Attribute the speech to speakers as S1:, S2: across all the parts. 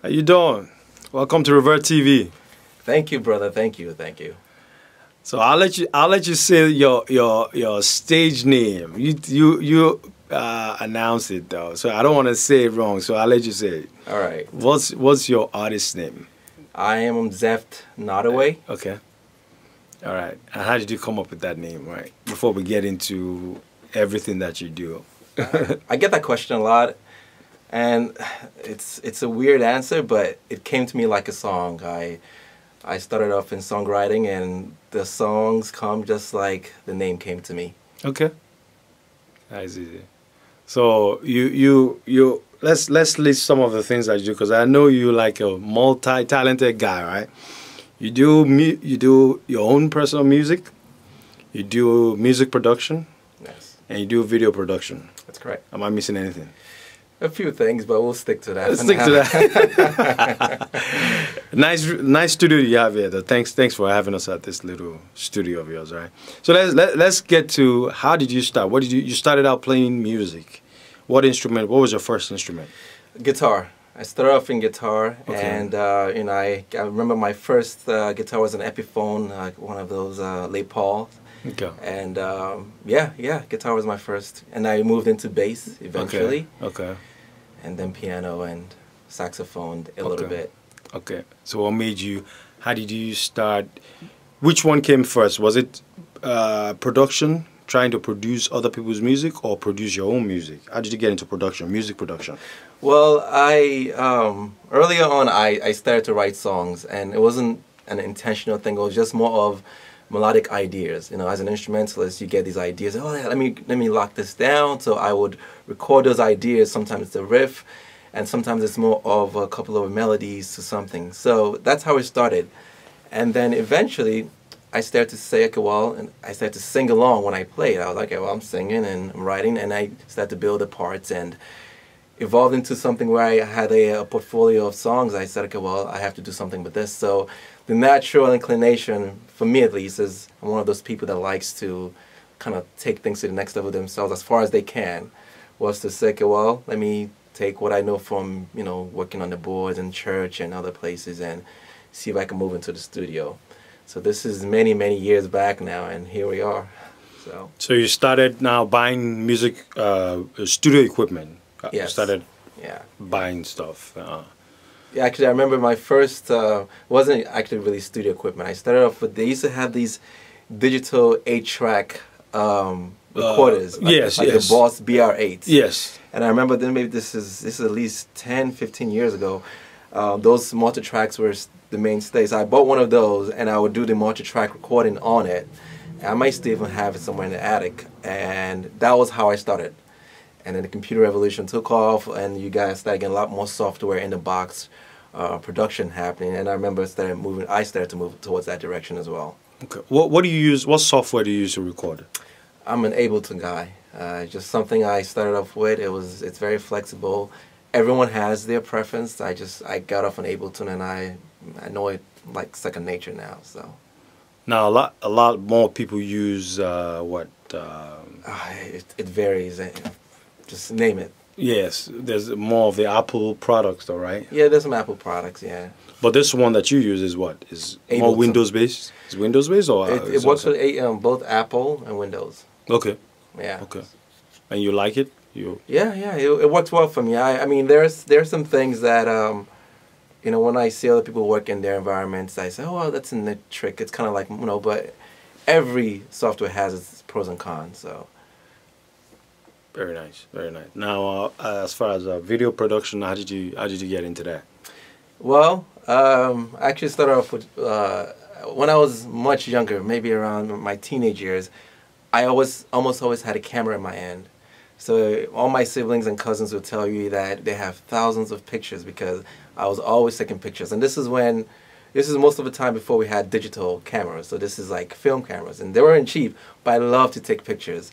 S1: How you doing? Welcome to Revert TV.
S2: Thank you, brother. Thank you. Thank you.
S1: So I'll let you say your stage name. You announce it though, so I don't want to say it wrong. So I'll let you say it.
S2: All right.
S1: What's your artist name?
S2: I am Zeft Nottaway.
S1: Okay. All right. And how did you come up with that name, right? Before we get into everything that you do.
S2: I get that question a lot, and it's a weird answer, but it came to me like a song. I started off in songwriting, and the songs come just like the name came to me.
S1: Okay. That's easy. So you let's list some of the things that you do, because I know you like a multi-talented guy, right? You do your own personal music, you do music production,
S2: Yes.
S1: and you do video production.
S2: That's correct.
S1: Am I missing anything?
S2: A few things, but we'll stick to that.
S1: Let's stick to that. Nice studio you have here, though. Thanks for having us at this little studio of yours, right? So let's get to, how did you start? What did you started out playing music? What instrument? What was your first instrument?
S2: Guitar. I started off in guitar,
S1: Okay.
S2: and I remember my first guitar was an Epiphone, one of those Les Pauls.
S1: Okay.
S2: And yeah, guitar was my first, and I moved into bass eventually.
S1: Okay.
S2: And then piano and saxophone a little bit.
S1: Okay. So what made you? How did you start? Which one came first? Was it production, trying to produce other people's music, or produce your own music? How did you get into production, music production?
S2: Well, earlier on I started to write songs, and it wasn't an intentional thing. It was just more of melodic ideas. You know, as an instrumentalist, you get these ideas. Oh, yeah, let me lock this down. So I would record those ideas. Sometimes it's a riff, and sometimes it's more of a couple of melodies to something. So that's how it started. And then eventually, I started to say, okay, well, and I started to sing along when I played. I was like, okay, well, I'm singing and I'm writing, and I started to build the parts and evolved into something where I had a portfolio of songs. I said, okay, well, I have to do something with this. So the natural inclination, for me at least, is I'm one of those people that likes to kind of take things to the next level themselves as far as they can, was to say, okay, well, let me take what I know from, working on the boards in church and other places and see if I can move into the studio. So this is many, many years back now, and here we are. So
S1: you started now buying music, studio equipment.
S2: Yes.
S1: You started
S2: yeah.
S1: buying stuff.
S2: Yeah, actually, I remember my first, wasn't actually really studio equipment. I started off with, they used to have these digital 8-track recorders. Like the Boss BR8s.
S1: Yes.
S2: And I remember then, maybe this is at least 10, 15 years ago, those multi-tracks were the mainstay. So I bought one of those, and I would do the multi-track recording on it. I might still even have it somewhere in the attic. And that was how I started. And then the computer revolution took off, and you guys started getting a lot more software in the box production happening. And I remember I started to move towards that direction as well.
S1: Okay. What do you use? What software do you use to record?
S2: I'm an Ableton guy. Just something I started off with. It's very flexible. Everyone has their preference. I got off on Ableton, and I know it like second nature now. So
S1: now a lot more people use what?
S2: It varies. Just name it.
S1: Yes, there's more of the Apple products, though, right?
S2: Yeah, there's some Apple products, yeah.
S1: But this one that you use is what? Is
S2: Ableton.
S1: More Windows based? Is Windows based or?
S2: It works with both Apple and Windows.
S1: Okay.
S2: Yeah.
S1: Okay. And you like it?
S2: Yeah. It works well for me. I mean, there's some things that when I see other people work in their environments, I say, oh, well, that's a neat trick. It's kind of like but every software has its pros and cons. So.
S1: Very nice, very nice. Now, as far as video production, how did you get into that?
S2: Well, I actually started off with when I was much younger, maybe around my teenage years. I almost always had a camera in my hand. So all my siblings and cousins would tell you that they have thousands of pictures because I was always taking pictures. And this is most of the time before we had digital cameras. So this is like film cameras, and they weren't cheap, but I love to take pictures.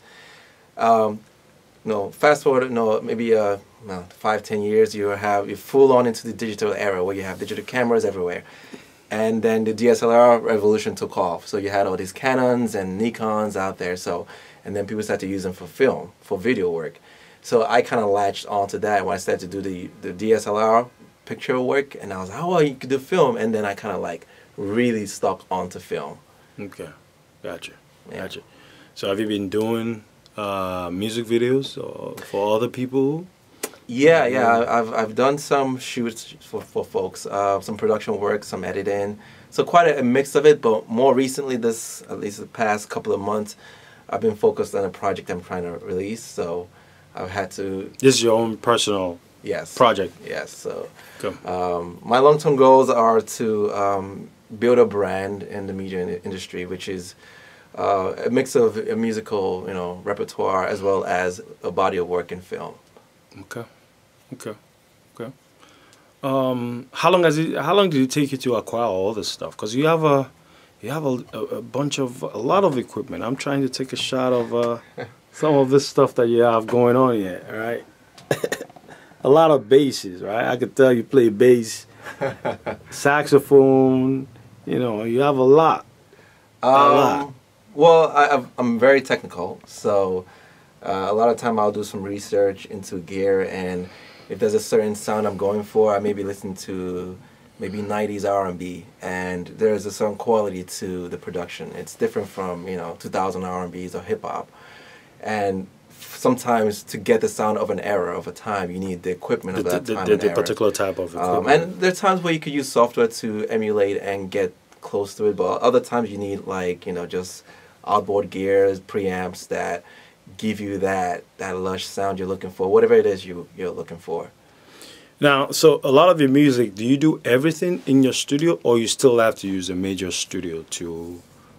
S2: Fast forward, maybe 5-10 years, you're full on into the digital era where you have digital cameras everywhere. And then the DSLR revolution took off. So you had all these Canons and Nikons out there. And then people started to use them for film, for video work. So I kind of latched onto that when I started to do the DSLR picture work, and I was like, oh, well, you could do film, and then I kind of like really stuck onto film.
S1: Okay, gotcha,
S2: Yeah.
S1: gotcha. So have you been doing music videos for other people?
S2: Yeah, I've done some shoots for folks, some production work, some editing, so quite a mix of it. But more recently, at least the past couple of months, I've been focused on a project I'm trying to release. So I've had to.
S1: This is your own personal project.
S2: Yes. So
S1: Cool.
S2: my long-term goals are to build a brand in the media industry, which is a mix of a musical, repertoire as well as a body of work in film.
S1: Okay. How long did it take you to acquire all this stuff? Because you have a lot of equipment. I'm trying to take a shot of some of this stuff that you have going on here, right? A lot of basses, right? I could tell you play bass, saxophone. You have a lot.
S2: Well, I'm very technical, so a lot of time I'll do some research into gear, and if there's a certain sound I'm going for, I maybe listen to maybe 90s R&B, and there's a certain quality to the production. It's different from 2000 R&Bs or hip hop, and sometimes to get the sound of an era of a time, you need the equipment of that time.
S1: The particular type of equipment.
S2: And there are times where you could use software to emulate and get close to it, but other times you need just outboard gears, preamps that give you that lush sound you're looking for, whatever it is you're looking for.
S1: Now, so a lot of your music, do you do everything in your studio, or you still have to use a major studio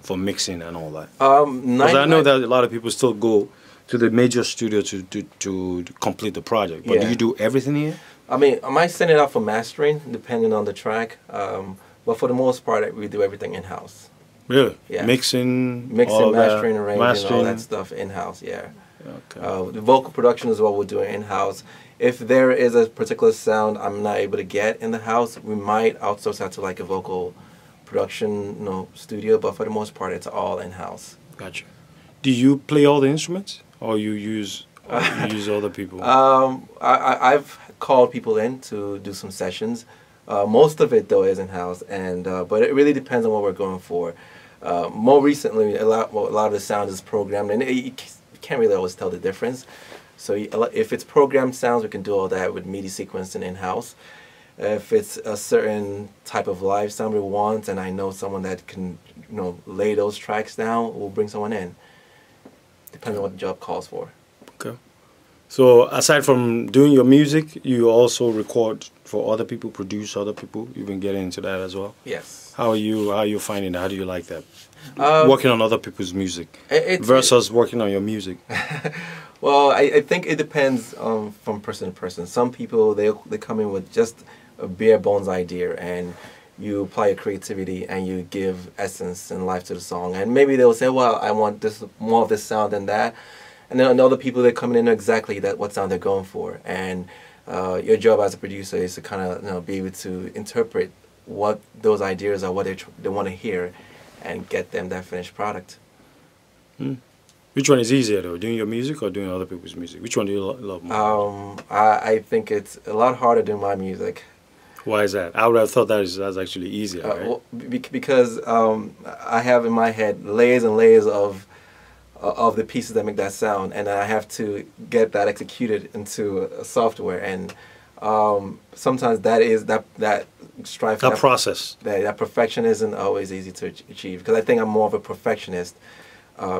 S1: for mixing and all that? Because I know that a lot of people still go to the major studio to complete the project. But do you do everything here?
S2: I mean, I might send it out for mastering, depending on the track. But for the most part, we do everything in-house.
S1: Really?
S2: Yeah.
S1: Mixing,
S2: mastering, arranging, all that stuff in-house, yeah.
S1: Okay.
S2: The vocal production is what we're doing in-house. If there is a particular sound I'm not able to get in the house, we might outsource that to like a vocal production studio, but for the most part, it's all in-house.
S1: Gotcha. Do you play all the instruments, or you use other people?
S2: I've called people in to do some sessions. Most of it though is in-house, and but it really depends on what we're going for. More recently, a lot of the sound is programmed, and you can't really always tell the difference. So if it's programmed sounds, we can do all that with MIDI sequencing in-house. If it's a certain type of live sound we want, and I know someone that can lay those tracks down, we'll bring someone in, depending on what the job calls for.
S1: Okay. So aside from doing your music, you also record for other people, produce other people. You've been getting into that as well.
S2: Yes.
S1: How are you finding that? How do you like that? Working on other people's music versus working on your music.
S2: Well, I think it depends from person to person. Some people they come in with just a bare bones idea, and you apply your creativity and you give essence and life to the song. And maybe they'll say, well, I want more of this sound than that. And then other people that come in know exactly what sound they're going for. And your job as a producer is to kind of be able to interpret what those ideas are, what they want to hear, and get them that finished product.
S1: Which one is easier though, doing your music or doing other people's music? Which one do you love more?
S2: I think it's a lot harder doing my music.
S1: Why is that? I would have thought that's actually easier, right?
S2: Well, because I have in my head layers and layers of the pieces that make that sound, and I have to get that executed into a software, and sometimes that strive for
S1: that process.
S2: That perfection isn't always easy to achieve, because I think I'm more of a perfectionist,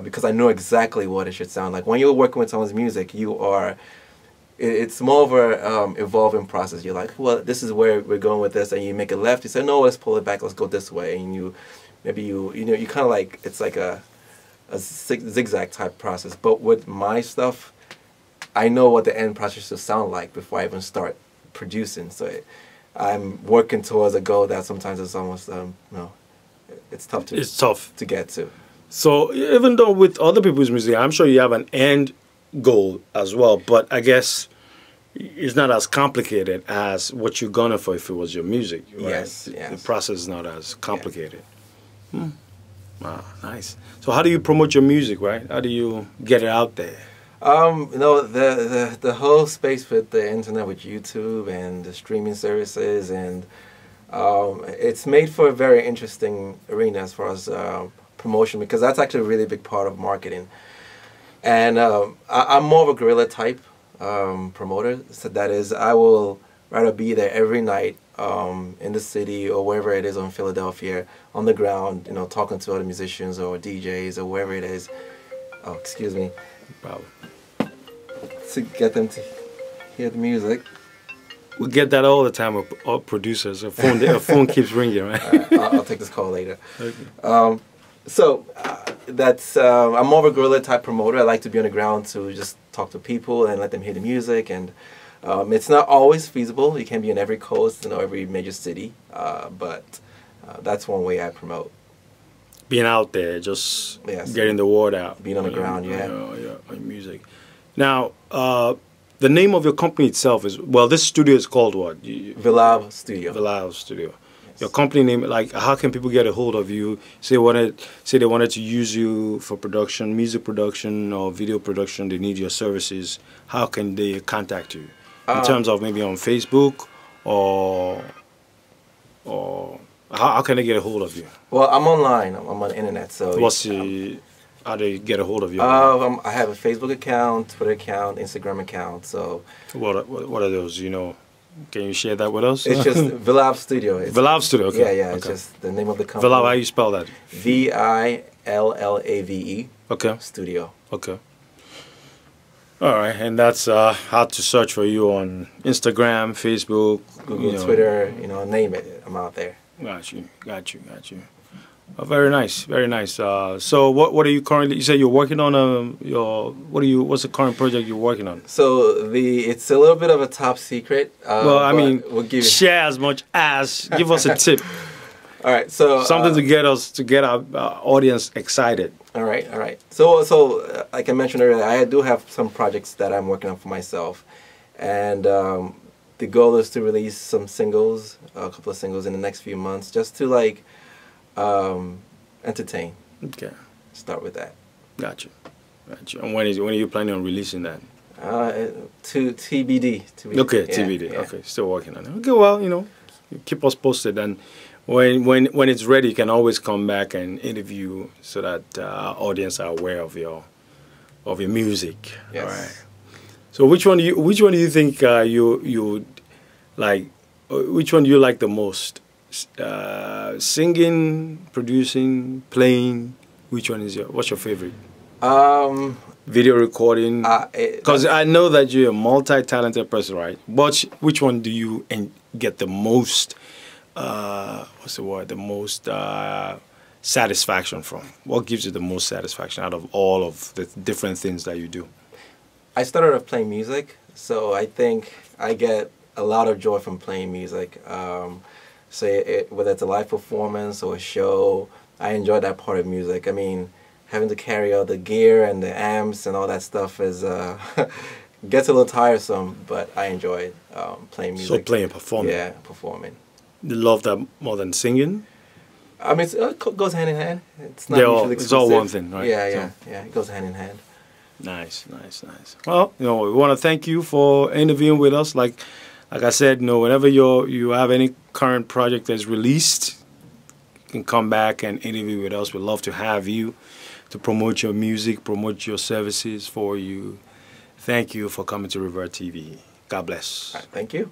S2: because I know exactly what it should sound like. When you're working with someone's music, it's more of a evolving process. You're like, well, this is where we're going with this, and you make a left. You say, no, let's pull it back. Let's go this way, and you kind of like, it's like a zigzag type process. But with my stuff, I know what the end process should sound like before I even start producing. So I'm working towards a goal that sometimes it's almost it's tough to get to.
S1: So even though with other people's music, I'm sure you have an end goal as well, but I guess it's not as complicated as what you're gonna for if it was your music, right?
S2: Yes.
S1: The process is not as complicated. Wow, nice. So how do you promote your music, right? How do you get it out there?
S2: You know, the whole space with the internet, with YouTube and the streaming services, and it's made for a very interesting arena as far as promotion, because that's actually a really big part of marketing. And I'm more of a guerrilla type promoter. So that is, I will rather be there every night in the city or wherever it is in Philadelphia, on the ground, you know, talking to other musicians or DJs or wherever it is. Oh, excuse me.
S1: Wow.
S2: To get them to hear the music.
S1: We get that all the time with our producers. A phone keeps ringing, right?
S2: I'll take this call later. Okay. That's I'm more of a guerrilla type promoter. I like to be on the ground to just talk to people and let them hear the music. And it's not always feasible. You can't be in every coast, you know, every major city. But that's one way I promote.
S1: Being out there, just
S2: yes,
S1: getting the word out.
S2: Being on the ground, yeah.
S1: On music. Now, the name of your company itself is, well, this studio is called what?
S2: Vilav Studio.
S1: Vilav Studio. Yes. Your company name, like, how can people get a hold of you? Say they wanted to use you for production, music production or video production, they need your services. How can they contact you? In terms of maybe on Facebook or how can they get a hold of you?
S2: Well, I'm online. I'm on the internet. So
S1: how do they get a hold of you?
S2: I have a Facebook account, Twitter account, Instagram account. So
S1: what are those? You know, can you share that with us?
S2: It's just Vilav Studio.
S1: Vilav Studio. Okay.
S2: Yeah. It's just the name of the company.
S1: Vilav, how you spell that?
S2: Villave.
S1: Okay.
S2: Studio.
S1: Okay. All right, and that's how to search for you on Instagram, Facebook,
S2: Google, Twitter. You know, name it. I'm out there.
S1: Got you. Oh, very nice, very nice. So what are you currently? You said you're working on what's the current project you're working on?
S2: So it's a little bit of a top secret.
S1: Well, I mean, share as much as. Give us a tip.
S2: All right, so
S1: something to get our audience excited.
S2: All right. So like I mentioned earlier, I do have some projects that I'm working on for myself, and the goal is to release some singles, a couple of singles in the next few months, just to like entertain.
S1: Okay.
S2: Start with that.
S1: Gotcha. And when are you planning on releasing that?
S2: To TBD.
S1: Okay, yeah, TBD. Yeah. Okay, still working on it. Okay, well, you know, keep us posted, and when it's ready, you can always come back and interview so that our audience are aware of your music.
S2: Yes.
S1: All right. So which one do you think you like? Which one do you like the most? Singing, producing, playing. Which one is what's your favorite? Video recording. Because I know that you're a multi-talented person, right? Which one do you get the most? What's the word? The most satisfaction from? What gives you the most satisfaction out of all of the different things that you do?
S2: I started off playing music, so I think I get a lot of joy from playing music. Whether it's a live performance or a show, I enjoy that part of music. I mean, having to carry all the gear and the amps and all that stuff is gets a little tiresome, but I enjoy playing music.
S1: So playing, performing.
S2: Yeah, performing.
S1: You love that more than singing?
S2: I mean, it goes hand in hand. It's not mutually exclusive.
S1: It's all one thing, right?
S2: Yeah. It goes hand in hand.
S1: Nice. Well, you know, we want to thank you for interviewing with us. Like I said, you know, whenever you have any current project that's released, you can come back and interview with us. We'd love to have you to promote your music, promote your services for you. Thank you for coming to Revert TV. God bless.
S2: All right, thank you.